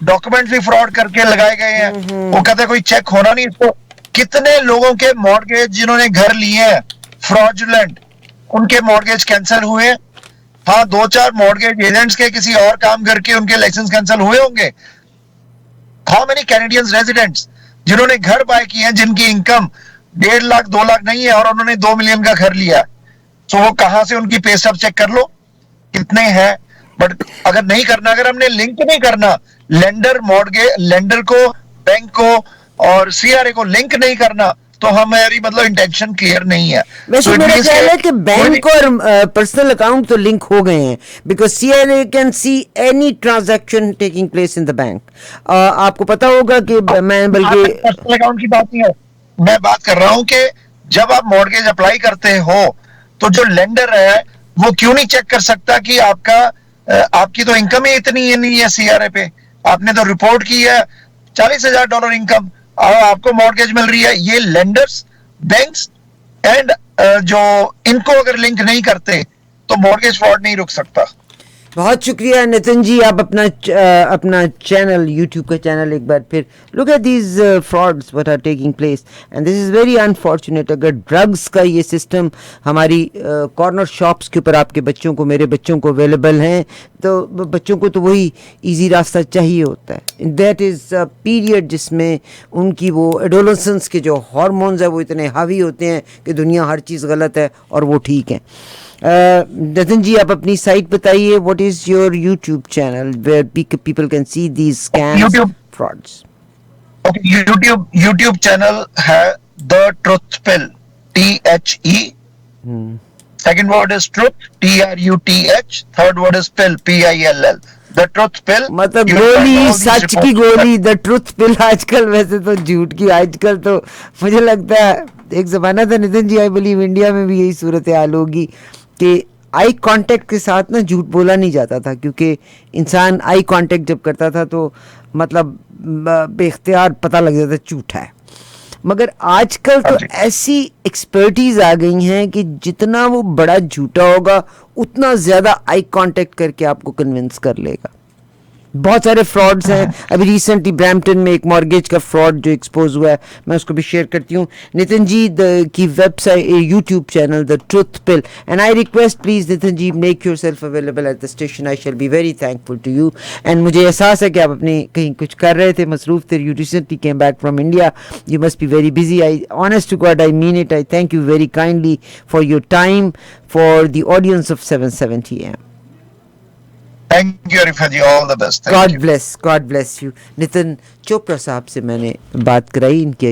डॉक्यूमेंट भी फ्रॉड करके लगाए गए हैं. वो कहते कोई चेक होना नहीं इसको. कितने लोगों के मॉर्गेज जिन्होंने घर लिए हैं फ्रॉडुलेंट, उनके मॉर्गेज कैंसिल हुए. हाँ, 2-4 मॉर्गेज एजेंट्स के किसी और काम करके उनके लाइसेंस कैंसिल हुए होंगे. हाउ मेनी कैनेडियंस रेजिडेंट्स जिन्होंने घर बाय किए हैं, जिनकी इनकम 1.5 लाख 2 लाख नहीं है और उन्होंने 2 मिलियन का घर लिया, तो वो कहां से, उनकी पे स्टब चेक कर लो कितने हैं. बट अगर नहीं करना, अगर हमने लिंक नहीं करना, लेंडर को, बैंक को और सीआरए को लिंक नहीं करना, तो हमारी मतलब इंटेंशन क्लियर नहीं है. वैसे मेरा ख्याल है कि बैंक और पर्सनल अकाउंट तो लिंक हो गए हैं, because CRA can see any transaction taking place in the bank. आपको पता होगा कि मैं बल्कि पर्सनल अकाउंट की बात नहीं है, मैं बात कर रहा हूं कि जब आप मॉर्गेज अप्लाई करते हो तो जो लेंडर है वो क्यों नहीं चेक कर सकता कि आपकी तो इनकम ही इतनी नहीं है सीआरए पे, आपने तो रिपोर्ट की है $40,000 इनकम, आपको मॉर्गेज मिल रही है. ये लेंडर्स, बैंक्स एंड जो इनको अगर लिंक नहीं करते तो मॉर्गेज फ्रॉड नहीं रुक सकता. बहुत शुक्रिया नितिन जी. आप अपना चैनल, यूट्यूब का चैनल एक बार फिर look at these frauds what are taking place and this is very unfortunate. अगर ड्रग्स का ये सिस्टम हमारी कॉर्नर शॉप्स के ऊपर आपके बच्चों को, मेरे बच्चों को अवेलेबल हैं, तो बच्चों को तो वही इजी रास्ता चाहिए होता है. दैट इज़ अ पीरियड जिसमें उनकी वो एडोलेसेंस के जो हार्मोन्स है वो इतने हावी होते हैं कि दुनिया हर चीज़ गलत है और वो ठीक है. नितिन जी, आप अपनी साइट बताइए. What is your YouTube channel where people can see these scams, frauds? YouTube channel है the truth pill, THE. Second word is truth, TRUTH. Third word is pill, PILL. The truth pill, मतलब गोली, सच की गोली, द ट्रुथ पिल. आजकल वैसे तो झूठ की, आजकल तो मुझे लगता है, एक जमाना था Nitin ji, I believe India में भी यही सूरत हाल होगी कि आई कांटेक्ट के साथ ना झूठ बोला नहीं जाता था, क्योंकि इंसान आई कांटेक्ट जब करता था तो मतलब बेख्तियार पता लग जाता झूठा है. मगर आजकल तो ऐसी एक्सपर्टीज आ गई हैं कि जितना वो बड़ा झूठा होगा उतना ज़्यादा आई कांटेक्ट करके आपको कन्विंस कर लेगा. बहुत सारे फ्रॉड्स हैं। अभी रिसेंटली ब्रैम्पटन में एक मॉर्गेज का फ्रॉड जो एक्सपोज हुआ है, मैं उसको भी शेयर करती हूँ। नितिन जी की website, YouTube channel the truth pill, and I request please Nitin ji make yourself available at the station, I shall be very thankful to you. And मुझे एहसास है कि आप अपने कहीं कुछ कर रहे थे, मसरूफ थे, you recently came back from India, you must be very busy. I honest to God I mean it, I thank you very kindly for your time for the audience of 770 AM। Thank you Arifa ji, all the best. God bless you. Nitin Chopra साहब से मैंने बात कराई, इनकी